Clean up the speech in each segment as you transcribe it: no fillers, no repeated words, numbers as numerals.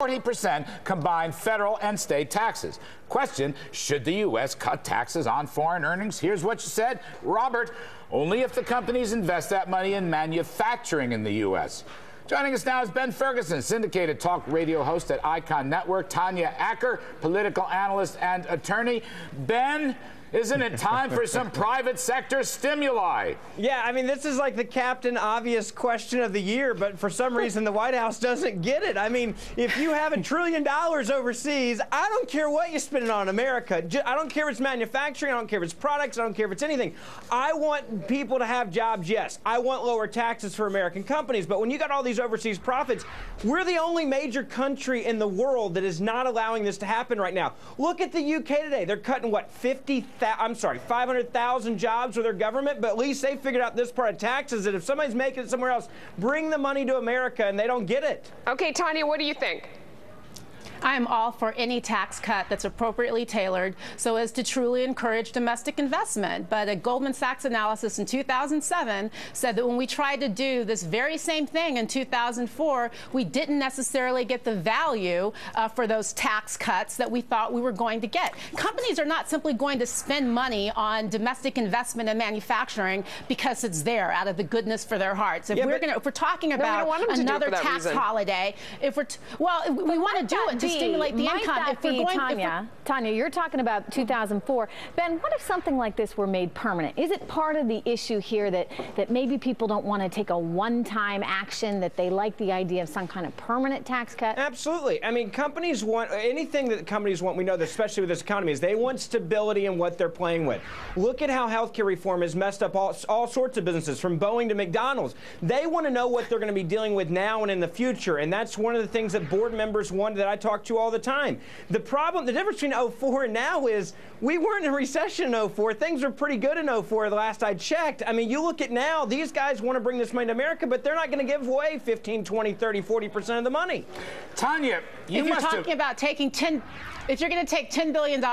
40% combined federal and state taxes. Question, should the U.S. cut taxes on foreign earnings? Here's what she said. Robert, only if the companies invest that money in manufacturing in the U.S. Joining us now is Ben Ferguson, syndicated talk radio host at Icon Network. Tanya Acker, political analyst and attorney. Ben, isn't it time for some private sector stimuli? Yeah, I mean, this is like the Captain Obvious question of the year, but for some reason the White House doesn't get it. I mean, if you have $1 trillion overseas, I don't care what you spend it on America. I don't care if it's manufacturing, I don't care if it's products, I don't care if it's anything. I want people to have jobs, yes. I want lower taxes for American companies, but when you got all these overseas profits, we're the only major country in the world that is not allowing this to happen right now. Look at the UK today. They're cutting, what, 500,000 jobs with their government, but at least they figured out this part of taxes, that if somebody's making it somewhere else, bring the money to America, and they don't get it. Okay, Tanya, what do you think? I'm all for any tax cut that's appropriately tailored so as to truly encourage domestic investment. But a Goldman Sachs analysis in 2007 said that when we tried to do this very same thing in 2004, we didn't necessarily get the value for those tax cuts that we thought we were going to get. Companies are not simply going to spend money on domestic investment and manufacturing because it's there out of the goodness for their hearts. If we're talking about another tax holiday, we want to do it to stimulate the income. If we're going, Tanya, you're talking about 2004. Ben, what if something like this were made permanent? Is it part of the issue here that maybe people don't want to take a one-time action, that they like the idea of some kind of permanent tax cut? Absolutely. I mean, companies want anything that companies want. We know that, especially with this economy, is they want stability in what they're playing with. Look at how healthcare reform has messed up all sorts of businesses, from Boeing to McDonald's. They want to know what they're going to be dealing with now and in the future, and that's one of the things that board members want, that I talk to all the time. The difference between 04 and now is we weren't in a recession in 04. Things were pretty good in 04 the last I checked. I mean, you look at now, these guys want to bring this money to America, but they're not going to give away 15, 20, 30, 40% of the money. Tanya, if you're talking about taking if you're going to take $10 billion,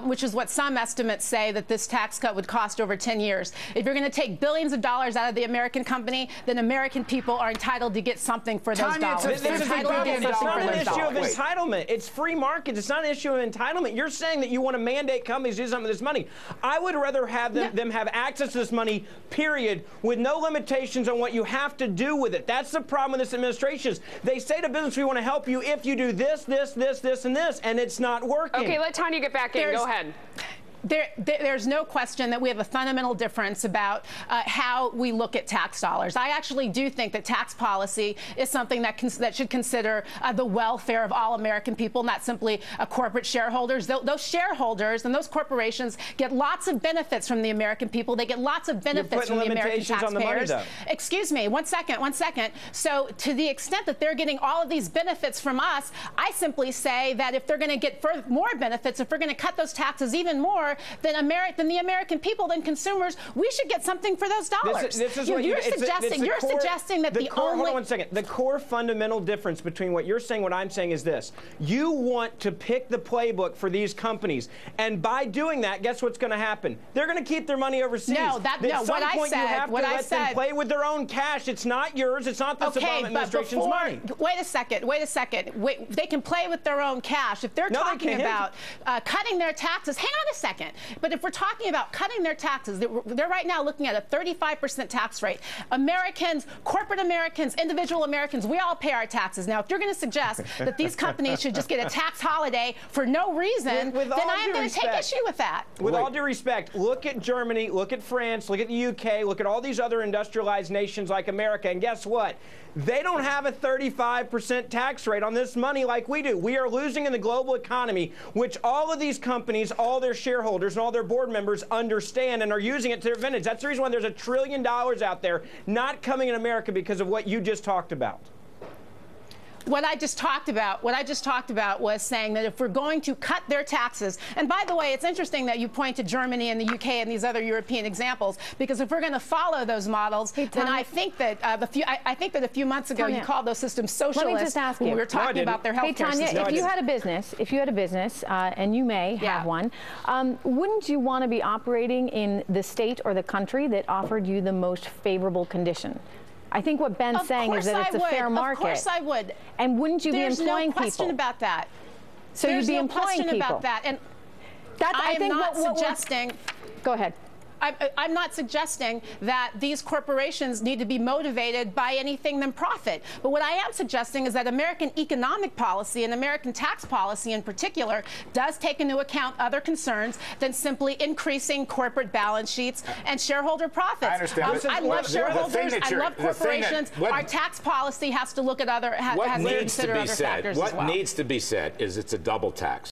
which is what some estimates say that this tax cut would cost over 10 years, if you're going to take billions of dollars out of the American company, then American people are entitled to get something for those dollars. This is the problem. It's not an issue of entitlement. It's free market. It's not an issue of entitlement. You're saying that you want to mandate companies do something with this money. I would rather have them have access to this money, period, with no limitations on what you have to do with it. That's the problem with this administration. They say to business, we want to help you if you do this, this, this, this, and this, and it's not working. Okay, let Tanya get back in. Go ahead. There's no question that we have a fundamental difference about how we look at tax dollars. I actually do think that tax policy is something that should consider the welfare of all American people, not simply corporate shareholders. Those shareholders and those corporations get lots of benefits from the American people. They get lots of benefits from the American taxpayers. Excuse me, one second. So to the extent that they're getting all of these benefits from us, I simply say that if they're going to get more benefits, if we're going to cut those taxes even more, than the American people, than consumers, we should get something for those dollars. You're suggesting that hold on one second. The core fundamental difference between what you're saying and what I'm saying is this. You want to pick the playbook for these companies, and by doing that, guess what's going to happen? They're going to keep their money overseas. What I said, you have to let them play with their own cash. It's not yours. It's not the Obama administration's money. Wait a second. They can play with their own cash. If they're talking about cutting their taxes, hang on a second. But if we're talking about cutting their taxes, they're right now looking at a 35% tax rate. Americans, corporate Americans, individual Americans, we all pay our taxes. Now, if you're going to suggest that these companies should just get a tax holiday for no reason, then I'm going to take issue with that. With all due respect, look at Germany, look at France, look at the UK, look at all these other industrialized nations like America, and guess what? They don't have a 35% tax rate on this money like we do. We are losing in the global economy, which all of these companies, all their shareholders, and all their board members understand and are using it to their advantage. That's the reason why there's $1 trillion out there not coming in America because of what you just talked about. What I just talked about was saying that if we're going to cut their taxes, and by the way, it's interesting that you point to Germany and the UK and these other European examples, because if we're going to follow those models, then I think that a few months ago you called those systems socialist. Let me just ask you. When we were talking about their health care system. If you had a business, and you may have one, wouldn't you want to be operating in the state or the country that offered you the most favorable condition? I think what Ben's saying is that it's a fair market. Of course I would. And wouldn't you be employing people? There's no question about that. So you'd be employing people. There's no question about that. And I am not suggesting. Go ahead. I'm not suggesting that these corporations need to be motivated by anything than profit. But what I am suggesting is that American economic policy and American tax policy in particular does take into account other concerns than simply increasing corporate balance sheets and shareholder profits. I understand. I love shareholders. I love corporations. Our tax policy has to look at other, has to consider other factors as well. What needs to be said is it's a double tax.